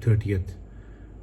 30,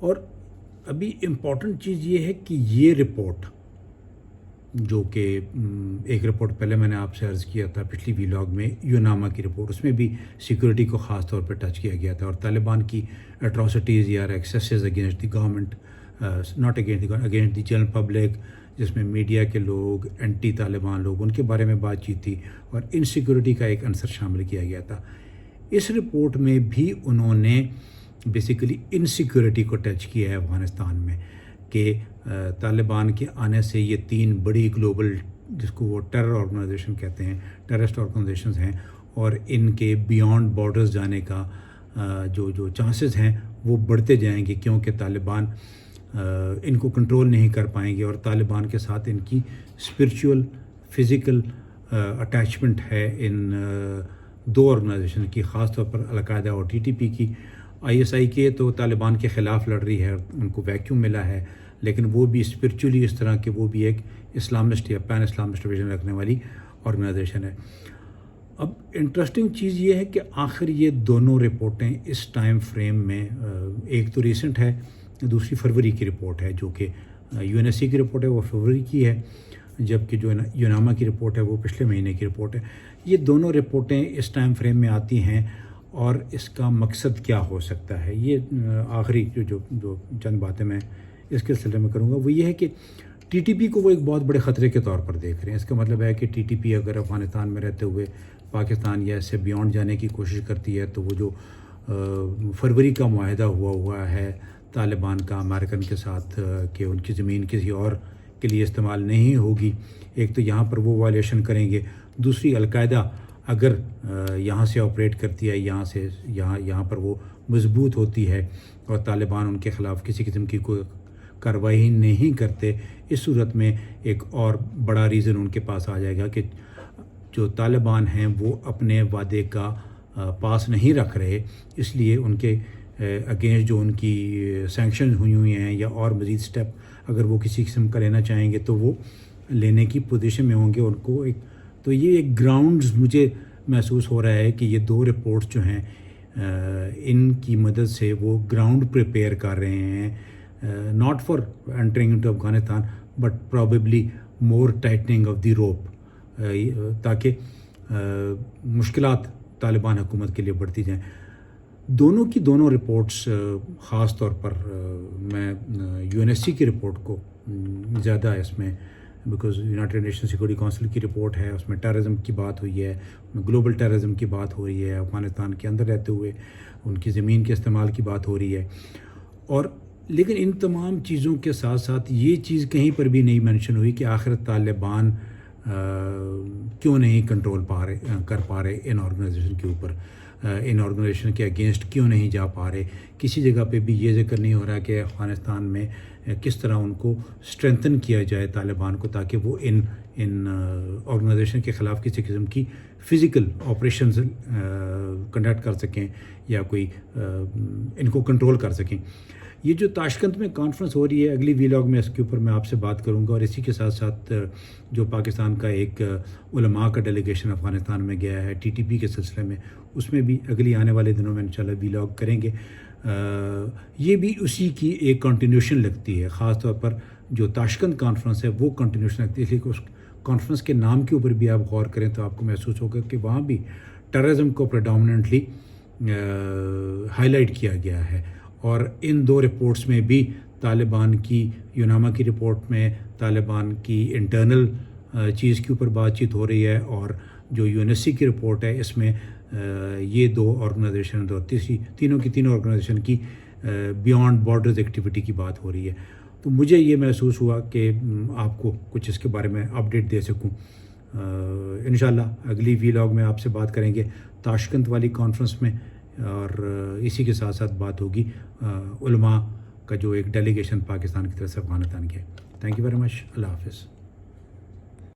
اور ابھی امپورٹنٹ چیز یہ ہے کہ یہ رپورٹ جو کہ ایک رپورٹ پہلے میں نے آپ سے عرض کیا تھا پچھلی ویلاگ میں، یوناما کی رپورٹ، اس میں بھی سیکورٹی کو خاص طور پہ ٹچ کیا گیا تھا، اور طالبان کی اٹراسٹیز یا excesses against the government, not against the government, against the general public, جس میں میڈیا کے لوگ، اینٹی طالبان لوگ، ان کے بارے میں بات چیت تھی، اور انسیکیورٹی کا ایک عنصر شامل کیا گیا تھا۔ اس رپورٹ میں بھی انہوں نے بیسیکلی انسیکیورٹی کو ٹچ کیا ہے افغانستان میں، کہ طالبان کے آنے سے یہ 3 بڑی گلوبل، جس کو وہ ٹیرر آرگنائزیشن کہتے ہیں، ٹیررسٹ آرگنائزیشنز ہیں، اور ان کے بیانڈ بارڈرز جانے کا جو چانسز ہیں وہ بڑھتے جائیں گے، کیونکہ طالبان ان کو کنٹرول نہیں کر پائیں گے، اور طالبان کے ساتھ ان کی اسپرچول فزیکل اٹیچمنٹ ہے ان 2 آرگنائزیشن کی، خاص طور پر القاعدہ اور TTP کی۔ ISI کے تو طالبان کے خلاف لڑ رہی ہے، ان کو ویکیوم ملا ہے، لیکن وہ بھی اسپرچولی اس طرح کہ وہ بھی ایک اسلامسٹ یا پین اسلامسٹ ویژن رکھنے والی آرگنائزیشن ہے۔ اب انٹرسٹنگ چیز یہ ہے کہ آخر یہ دونوں رپورٹیں اس ٹائم فریم میں، ایک تو ریسنٹ ہے، دوسری فروری کی رپورٹ ہے، جو کہ UNSC کی رپورٹ ہے وہ فروری کی ہے، جبکہ جو یوناما کی رپورٹ ہے وہ پچھلے مہینے کی رپورٹ ہے۔ یہ دونوں رپورٹیں اس ٹائم فریم میں آتی ہیں، اور اس کا مقصد کیا ہو سکتا ہے، یہ آخری جو چند باتیں میں اس کے سلسلے میں کروں گا، وہ یہ ہے کہ TTP کو وہ ایک بہت بڑے خطرے کے طور پر دیکھ رہے ہیں۔ اس کا مطلب ہے کہ TTP اگر افغانستان میں رہتے ہوئے پاکستان یا اس سے بیونڈ جانے کی کوشش کرتی ہے، تو وہ جو فروری کا معاہدہ ہوا ہے طالبان کا امریکن کے ساتھ، کہ ان کی زمین کسی اور کے لیے استعمال نہیں ہوگی، ایک تو یہاں پر وہ وائلیشن کریں گے، دوسری القاعدہ اگر یہاں سے آپریٹ کرتی ہے، یہاں پر وہ مضبوط ہوتی ہے، اور طالبان ان کے خلاف کسی قسم کی کوئی کارروائی نہیں کرتے، اس صورت میں ایک اور بڑا ریزن ان کے پاس آ جائے گا کہ جو طالبان ہیں وہ اپنے وعدے کا پاس نہیں رکھ رہے، اس لیے ان کے اگینسٹ جو ان کی سینکشن ہوئی ہیں، یا اور مزید سٹیپ اگر وہ کسی قسم کا لینا چاہیں گے تو وہ لینے کی پوزیشن میں ہوں گے۔ ان کو تو یہ ایک گراؤنڈز مجھے محسوس ہو رہا ہے کہ یہ 2 رپورٹس جو ہیں، ان کی مدد سے وہ گراؤنڈ پریپیئر کر رہے ہیں، not for entering into Afghanistan but probably more tightening of the روپ، تاکہ مشکلات طالبان حکومت کے لیے بڑھتی جائیں۔ دونوں کی دونوں رپورٹس، خاص طور پر میں UNSC کی رپورٹ کو زیادہ اس میں، because United nation security council کی رپورٹ ہے، اس میں ٹیررزم کی بات ہوئی ہے، گلوبل ٹیررزم کی بات ہو رہی ہے، افغانستان کے اندر رہتے ہوئے ان کی زمین کے استعمال کی بات ہو رہی ہے، اور لیکن ان تمام چیزوں کے ساتھ ساتھ یہ چیز کہیں پر بھی نہیں مینشن ہوئی کہ آخر طالبان کیوں نہیں کنٹرول کر پا رہے ان آرگنائزیشن کے اوپر، ان آرگنائزیشن کے اگینسٹ کیوں نہیں جا پا رہے۔ کسی جگہ پہ بھی یہ ذکر نہیں ہو رہا کہ افغانستان میں کس طرح ان کو اسٹرینتھن کیا جائے طالبان کو، تاکہ وہ ان آرگنائزیشن کے خلاف کسی قسم کی فزیکل آپریشنز کنڈکٹ کر سکیں، یا کوئی ان کو کنٹرول کر سکیں۔ یہ جو تاشقند میں کانفرنس ہو رہی ہے، اگلی ویلاگ میں اس کے اوپر میں آپ سے بات کروں گا، اور اسی کے ساتھ ساتھ جو پاکستان کا ایک علماء کا ڈیلیگیشن افغانستان میں گیا ہے TTP کے سلسلے میں، اس میں بھی اگلی آنے والے دنوں میں انشاءاللہ ویلاگ کریں گے۔ یہ بھی اسی کی ایک کنٹینیوشن لگتی ہے، خاص طور پر جو تاشقند کانفرنس ہے وہ کنٹینیوشن لگتی ہے، اس لیے کہ اس کانفرنس کے نام کے اوپر بھی آپ غور کریں تو آپ کو محسوس ہوگا کہ وہاں بھی ٹیررزم کو پریڈومننٹلی ہائی لائٹ کیا گیا ہے، اور ان 2 رپورٹس میں بھی طالبان کی، یوناما کی رپورٹ میں طالبان کی انٹرنل چیز کے اوپر بات چیت ہو رہی ہے، اور جو UNSC کی رپورٹ ہے اس میں یہ 2 آرگنائزیشن اور تینوں کی تینوں آرگنائزیشن کی بیانڈ بارڈرز ایکٹیویٹی کی بات ہو رہی ہے۔ تو مجھے یہ محسوس ہوا کہ آپ کو کچھ اس کے بارے میں اپڈیٹ دے سکوں۔ انشاءاللہ اگلی ویلاگ میں آپ سے بات کریں گے تاشقند والی کانفرنس میں، اور اسی کے ساتھ ساتھ بات ہوگی علماء کا جو ایک ڈیلیگیشن پاکستان کی طرف سے افغانستان کی ہے۔ تھینک یو ویری مچ، اللہ حافظ۔